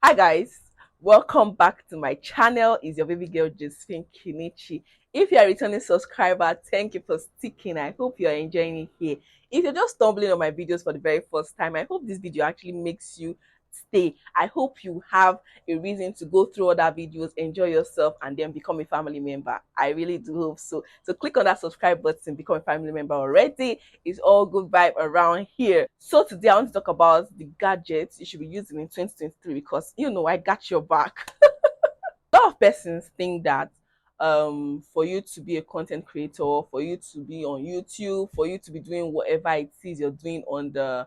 Hi guys, welcome back to my channel. It's your baby girl Josephine Kinichi. If you're a returning subscriber, thank you for sticking. I hope you're enjoying it here. If you're just stumbling on my videos for the very first time, I hope this video actually makes you stay. I hope you have a reason to go through other videos, enjoy yourself, and then become a family member. I really do hope so. So click on that subscribe button, become a family member already. It's all good vibe around here. So today I want to talk about the gadgets you should be using in 2023 because I got your back. A lot of persons think that for you to be a content creator, for you to be on YouTube, for you to be doing whatever it is you're doing on the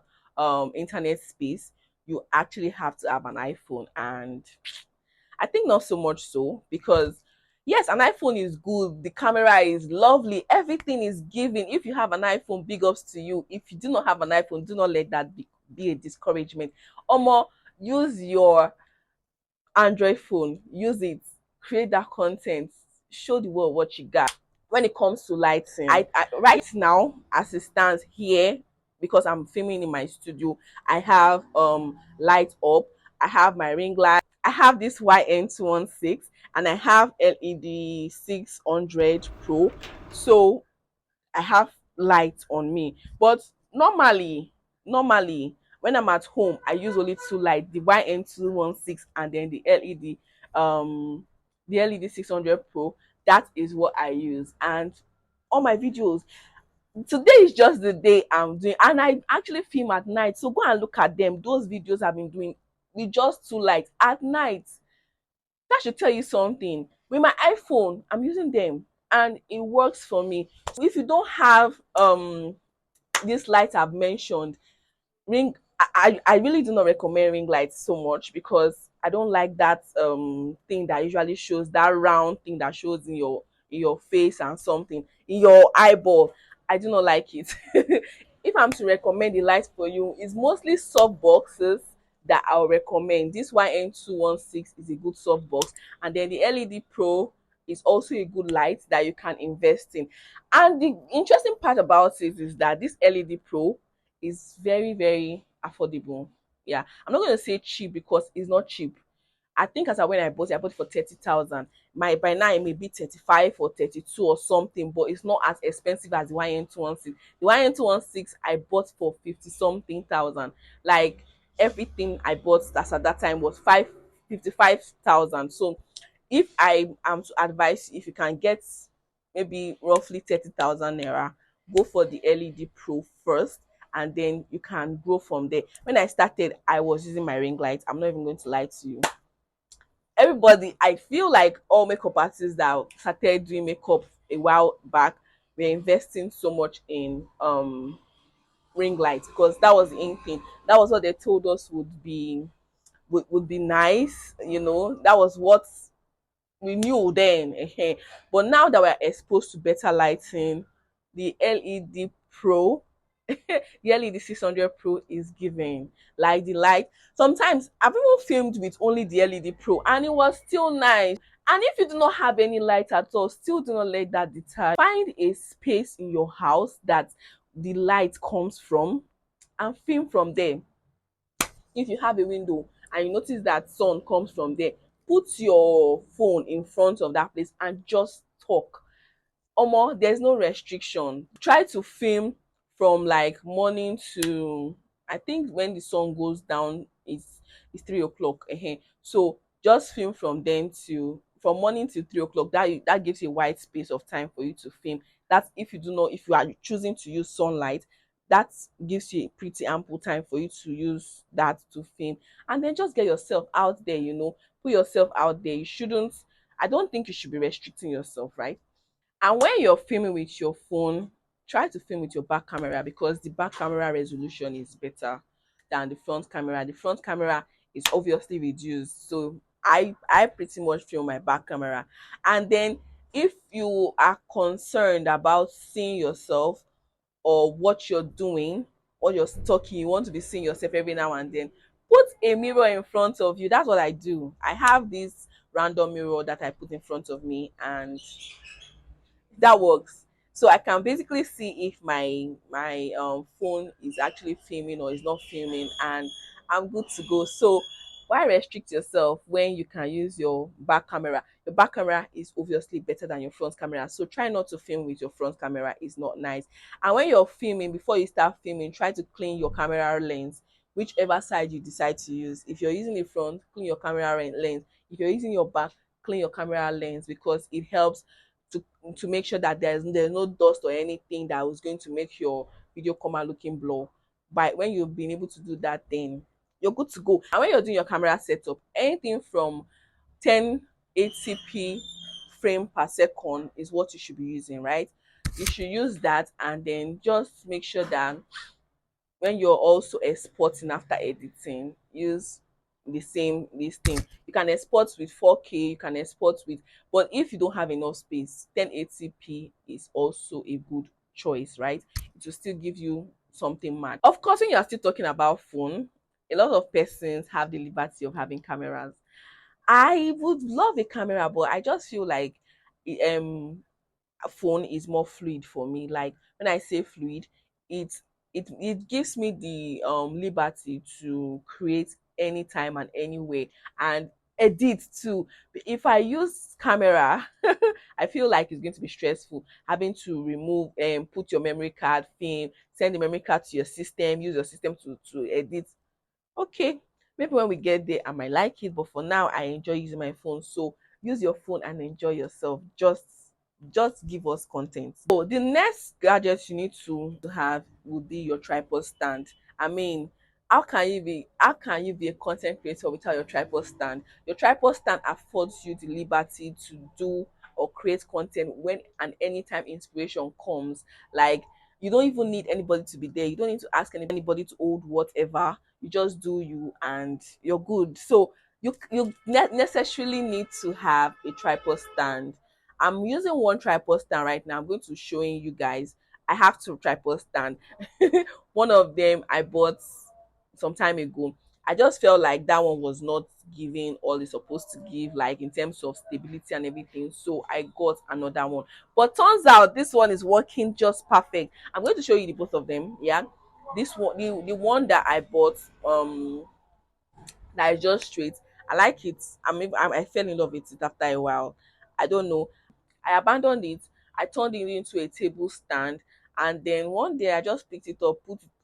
internet space, you actually have to have an iPhone. And I think not so much so, because yes, an iPhone is good, the camera is lovely, everything is given. If you have an iPhone, big ups to you. If you do not have an iPhone, do not let that be a discouragement. Omo, use your Android phone, use it, create that content, show the world what you got. When it comes to lighting, I right now, as it stands here, because I'm filming in my studio, I have light up, I have my ring light, I have this YN216, and I have LED 600 Pro. So I have light on me. But normally, when I'm at home, I use only two lights, the YN216 and then the LED 600 Pro. That is what I use. And all my videos, today is just the day I'm doing, and I actually film at night. So go and look at them. Those videos I've been doing with just two lights at night. That should tell you something. With my iPhone, I'm using them and it works for me. So if you don't have this light I've mentioned, ring I really do not recommend ring lights so much, because I don't like that thing that usually shows, that round thing that shows in your face and something in your eyeball. I do not like it. If I'm to recommend the light for you, it's mostly soft boxes that I'll recommend. This YN216 is a good soft box, and then the LED Pro is also a good light that you can invest in. And the interesting part about it is that this LED Pro is very, very affordable. Yeah, I'm not going to say cheap because it's not cheap. I think as I when I bought it for 30,000. My by now it may be 35 or 32 or something, but it's not as expensive as the YN216. The YN216 I bought for 50 something thousand. Like everything I bought that's at that time was 55,000. So if I am to advise, if you can get maybe roughly 30,000 naira, go for the LED Pro first, and then you can grow from there. When I started, I was using my ring light. I'm not even going to lie to you. Everybody, I feel like all makeup artists that started doing makeup a while back were investing so much in ring lights, because that was the in thing. That was what they told us would be nice. That was what we knew then. But now that we're exposed to better lighting, the LED Pro, the LED 600 Pro is giving like the light. Sometimes I've even filmed with only the LED Pro and it was still nice. And if you do not have any light at all, still do not let that deter. Find a space in your house that the light comes from and film from there. If you have a window and you notice that sun comes from there, put your phone in front of that place and just talk. Omo, there's no restriction. Try to film from like morning to, I think when the sun goes down, it's 3 o'clock. So just film from morning to 3 o'clock. That gives you a wide space of time for you to film. That's if you are choosing to use sunlight, that gives you a pretty ample time for you to use that to film. And then just get yourself out there, put yourself out there. I don't think you should be restricting yourself, right? And when you're filming with your phone, try to film with your back camera, because the back camera resolution is better than the front camera. The front camera is obviously reduced. So I pretty much film my back camera. And then if you are concerned about seeing yourself or what you're doing, what you're talking, you want to be seeing yourself every now and then, put a mirror in front of you. That's what I do. I have this random mirror that I put in front of me, and that works. So I can basically see if my phone is actually filming or is not filming, and I'm good to go. So Why restrict yourself when you can use your back camera? Your back camera is obviously better than your front camera, so try not to film with your front camera. It's not nice. And when you're filming, before you start filming, try to clean your camera lens, whichever side you decide to use. If you're using the front, clean your camera lens. If you're using your back, clean your camera lens, because it helps to make sure that there's no dust or anything that was going to make your video come out looking blur. By when you've been able to do that, then you're good to go. And when you're doing your camera setup, anything from 1080p frame per second is what you should be using, right? You should use that, and then just make sure that when you're also exporting after editing, use the same this thing. You can export with 4K, you can export with, but if you don't have enough space, 1080p is also a good choice, right? It will still give you something mad. Of course, when you're still talking about phone, a lot of persons have the liberty of having cameras. I would love a camera, but I just feel like um a phone is more fluid for me. Like when I say fluid, it it gives me the liberty to create anytime and anywhere, and edit too. If I use camera, I feel like it's going to be stressful having to remove and put your memory card, film, send the memory card to your system, use your system to edit. Okay, maybe when we get there I might like it, but for now I enjoy using my phone. So use your phone and enjoy yourself. Just give us content. So the next gadget you need to have would be your tripod stand. I mean, how can you be a content creator without your tripod stand? Your tripod stand affords you the liberty to do or create content when and anytime inspiration comes. Like, you don't even need anybody to be there. You don't need to ask anybody to hold whatever. You just do you and you're good. So you necessarily need to have a tripod stand. I'm using one tripod stand right now. I'm going to showing you guys. I have two tripod stand. One of them I bought some time ago. I just felt like that one was not giving all it's supposed to give, like in terms of stability and everything. So I got another one. But turns out this one is working just perfect. I'm going to show you the both of them. Yeah. This one, the one that I bought, that is just straight. I like it. I fell in love with it after a while. I don't know. I abandoned it. I turned it into a table stand, and then one day I just picked it up,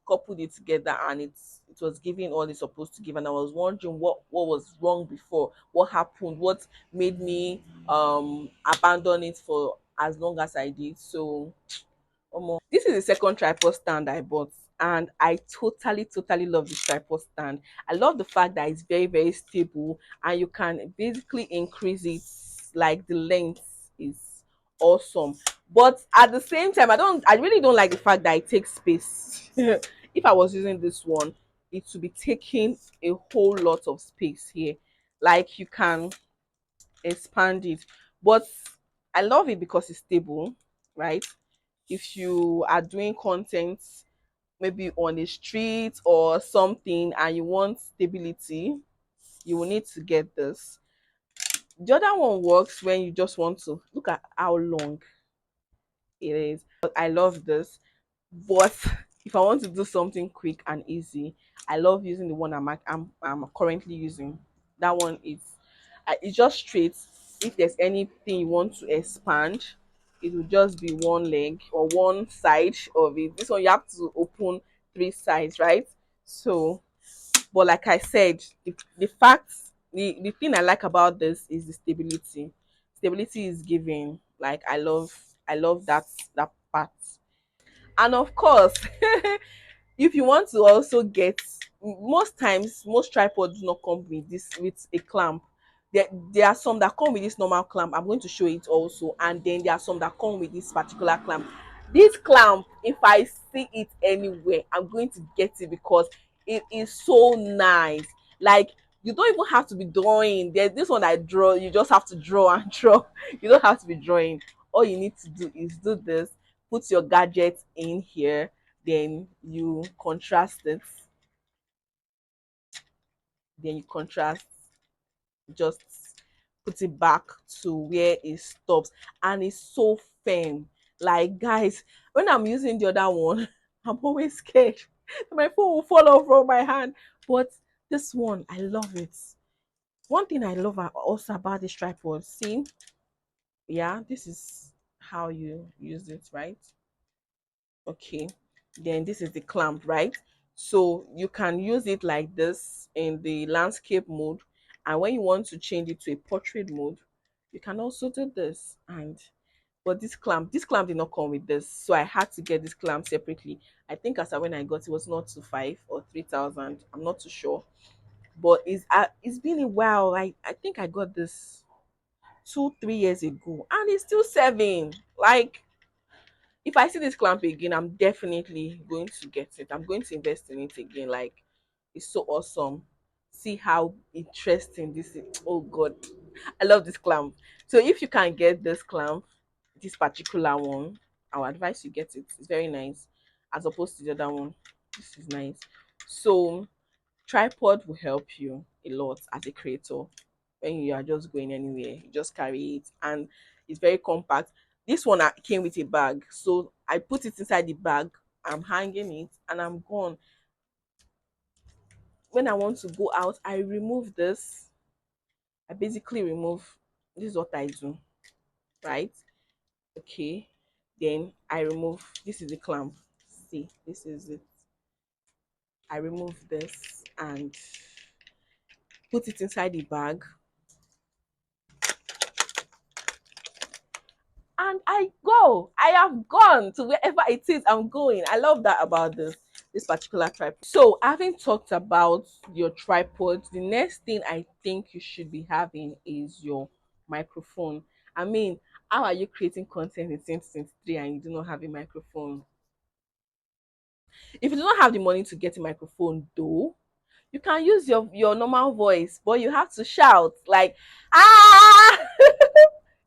coupled it together, and it was giving all it's supposed to give. And I was wondering what was wrong before, what happened, what made me abandon it for as long as I did. So this is the second tripod stand I bought, and I totally love this tripod stand. I love the fact that it's very stable, and you can basically increase it. Like, the length is awesome, but at the same time, I really don't like the fact that it takes space. If I was using this one, it would be taking a whole lot of space here. Like, you can expand it, but I love it because it's stable, right? If you are doing content maybe on the street or something and you want stability, you will need to get this. The other one works when you just want to look at how long it is. But I love this. But if I want to do something quick and easy, I love using the one I'm currently using. That one is it's just straight. If there's anything you want to expand, it will just be one leg or one side of it. This one you have to open three sides, right? So, but like I said, the thing I like about this is the stability. Stability is giving. Like, I love that part. And of course, if you want to also get, most times most tripods do not come with this with a clamp. There are some that come with this normal clamp. I'm going to show it also, and then there are some that come with this particular clamp. This clamp, if I see it anywhere, I'm going to get it because it is so nice. Like, you don't even have to be drawing. There's this one I draw, you just have to draw and draw. You don't have to be drawing. All you need to do is do this, put your gadget in here, then you contrast it, then you contrast, just put it back to where it stops, and it's so firm. Like, guys, when I'm using the other one, I'm always scared that my phone will fall off from my hand, but this one, I love it. One thing I love also about this tripod, see, yeah, this is how you use it, right? Okay, then this is the clamp, right? So you can use it like this in the landscape mode, and when you want to change it to a portrait mode, you can also do this. And but this clamp did not come with this, so I had to get this clamp separately. I think as when I got it was not to 5 or 3,000, I'm not too sure, but it's been a while. I think I got this 2 3 years ago, and it's still serving. Like, if I see this clamp again, I'm definitely going to get it. I'm going to invest in it again. Like, it's so awesome. See how interesting this is. Oh god, I love this clamp. So if you can get this clamp, this particular one, I would advise you get it. It's very nice as opposed to the other one. This is nice. So tripod will help you a lot as a creator. When you are just going anywhere, you just carry it, and it's very compact. This one came with a bag, so I put it inside the bag. I'm hanging it, and I'm gone. When I want to go out, I remove this. I basically remove. This is what I do, right? Okay. Then I remove. This is the clamp. See, this is it. I remove this and put it inside the bag, and I go. I have gone to wherever it is I'm going. I love that about this particular tripod. So, having talked about your tripod, the next thing I think you should be having is your microphone. I mean, how are you creating content in 2023 and you do not have a microphone? If you do not have the money to get a microphone, though, you can use your normal voice, but you have to shout like, ah.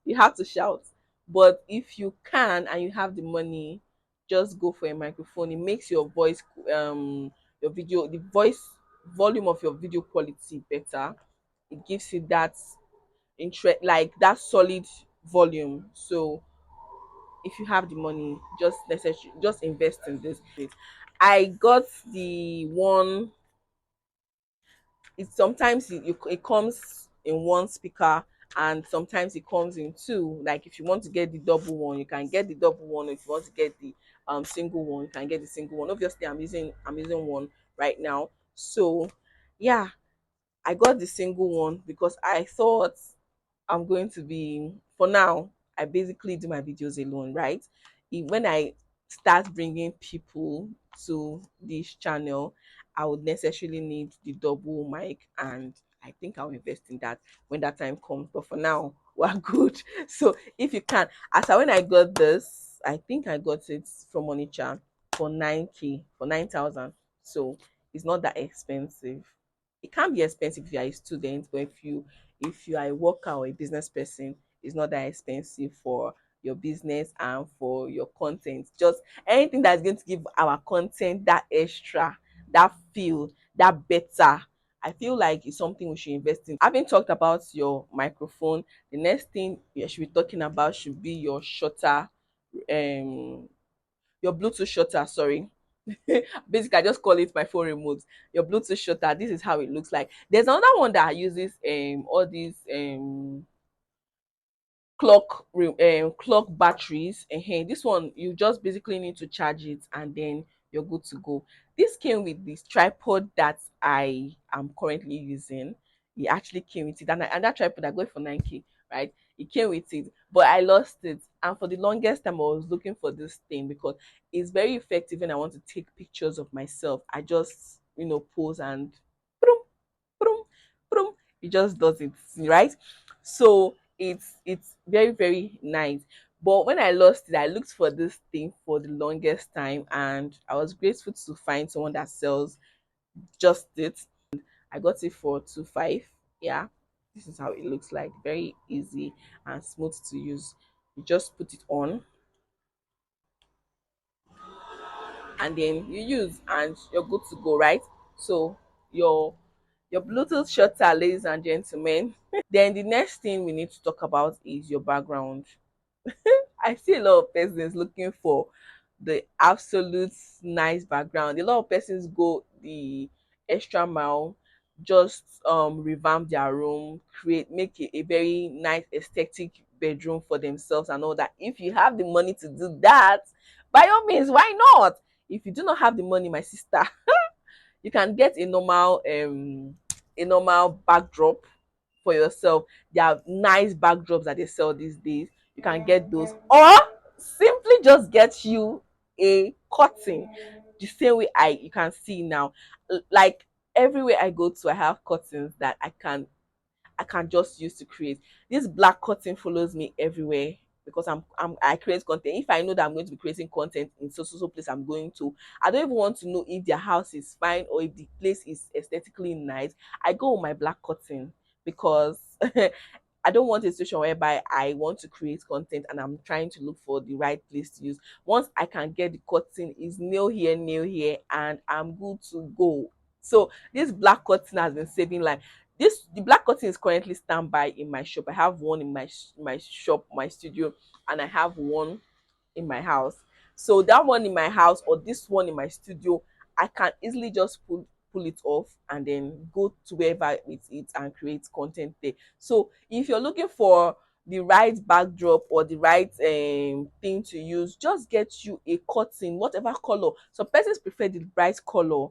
You have to shout. But if you can and you have the money, just go for a microphone. It makes your voice, your video, the voice volume of your video quality better. It gives you that interest, like that solid volume. So if you have the money, just invest in this. I got the one. It comes in one speaker, and sometimes it comes in two. Like, if you want to get the double one, you can get the double one. If you want to get the single one, you can get the single one. Obviously, I'm using one right now. So yeah, I got the single one because I thought I'm going to be, for now, I basically do my videos alone, right? When I start bringing people to this channel, I would necessarily need the double mic, and I think I'll invest in that when that time comes. But for now, we're good. So if you can, as I when I got this, I think I got it from Onitsha for 9K, for 9,000. So it's not that expensive. It can be expensive if you are a student, but if you are a worker or a business person, it's not that expensive for your business and for your content. Just anything that's going to give our content that extra, that feel, that better. I feel like it's something we should invest in. Having talked about your microphone, the next thing you should be talking about should be your shutter, your Bluetooth shutter, sorry. Basically, I just call it my phone remote. Your Bluetooth shutter, this is how it looks like. There's another one that uses all these clock batteries. This one, you just basically need to charge it and then you're good to go. This came with this tripod that I am currently using. It actually came with it, and that tripod I got it for 9K, right? It came with it, but I lost it. And for the longest time I was looking for this thing because it's very effective when I want to take pictures of myself. I just, pose and boom, boom, boom. It just does it, right? So it's very, very nice. But when I lost it, I looked for this thing for the longest time, and I was grateful to find someone that sells just it. I got it for 2.5. Yeah, this is how it looks like. Very easy and smooth to use. You just put it on, and then you use, and you're good to go, right? So your your Bluetooth shutter, ladies and gentlemen. Then the next thing we need to talk about is your background. I see a lot of persons looking for the absolute nice background. A lot of persons go the extra mile. just revamp their room, make a very nice aesthetic bedroom for themselves and all that. If you have the money to do that, by all means, why not? If you do not have the money, my sister, you can get a normal backdrop for yourself. There are nice backdrops that they sell these days. You can get those, or simply just get you a curtain the same way I you can see now. Like everywhere I go to, I have curtains that I can just use to create. This black curtain follows me everywhere because I create content. If I know that I'm going to be creating content in so place I'm going to, I don't even want to know if their house is fine or if the place is aesthetically nice. I go with my black curtain because I don't want a situation whereby I want to create content and I'm trying to look for the right place to use. Once I can get the curtain, is nail here, and I'm good to go. So this black curtain has been saving life. The black curtain is currently standby in my shop. I have one in my shop, my studio, and I have one in my house. So that one in my house or this one in my studio, I can easily just pull it off and then go to wherever it's it and create content there. So if you're looking for the right backdrop or the right thing to use, just get you a curtain, whatever color. Some persons prefer the bright color.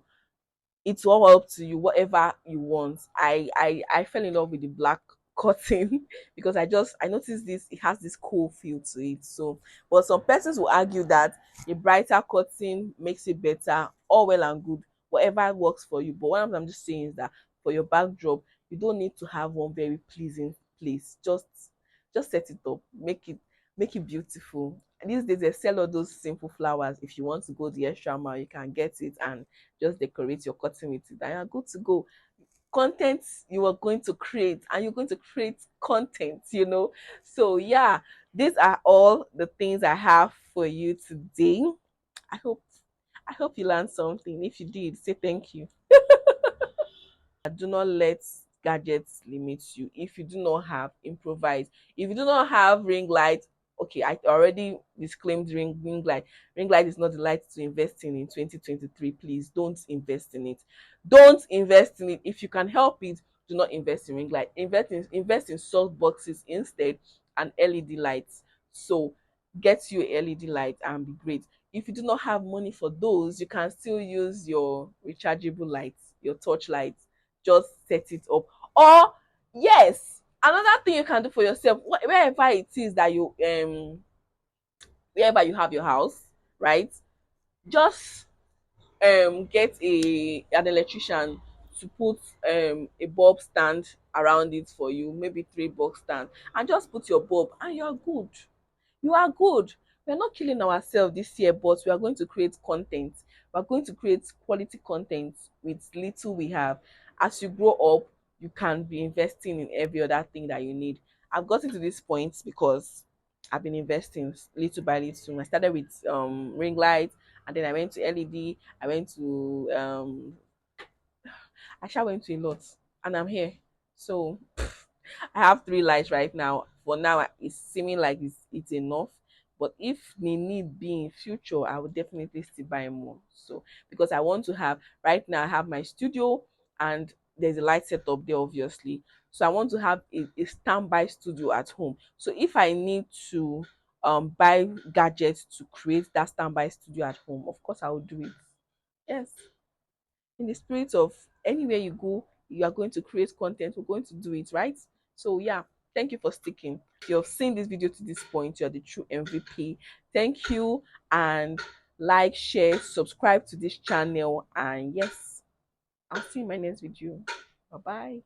It's all up to you, whatever you want. I fell in love with the black curtain because I noticed this, it has this cool feel to it. So but some persons will argue that a brighter curtain makes it better. All well and good, whatever works for you. But what I'm just saying is that for your backdrop, you don't need to have one very pleasing place. Just set it up, make it beautiful. These days they sell all those simple flowers. If you want to go the extra mile, you can get it and just decorate your curtain with it and you're good to go. Content you are going to create, and you're going to create content, so yeah, these are all the things I have for you today. I hope i hope you learned something. If you did, say thank you. Do not let gadgets limit you. If you do not have, improvise. If you do not have ring light, okay, I already disclaimed ring light. Ring light is not the light to invest in 2023. Please don't invest in it. Don't invest in it. If you can help it, do not invest in ring light. Invest in salt boxes instead, and LED lights. So get you a LED light and be great. If you do not have money for those, you can still use your rechargeable lights, your torch lights. Just set it up. Or yes, another thing you can do for yourself, wherever it is that you wherever you have your house, right? Just get an electrician to put a bulb stand around it for you, maybe three bulb stand, and just put your bulb and you're good. You are good. We are not killing ourselves this year, but we are going to create content. We are going to create quality content with little we have. As you grow up, you can be investing in every other thing that you need. I've gotten to this point because I've been investing little by little. I started with ring light, and then I went to LED. I went to I shall went to a lot, and I'm here. So I have three lights right now. For now, it's seeming like it's enough. But if the need be in future, I will definitely still buy more. So because I want to have, right now I have my studio and there's a light setup there, obviously. So I want to have a standby studio at home. So if I need to buy gadgets to create that standby studio at home, of course I will do it. Yes, in the spirit of anywhere you go, you are going to create content, we're going to do it, right? So yeah, thank you for sticking. If you've seen this video to this point, you're the true MVP. Thank you, and like, share, subscribe to this channel, and yes, I'll see you in my next video. Bye bye.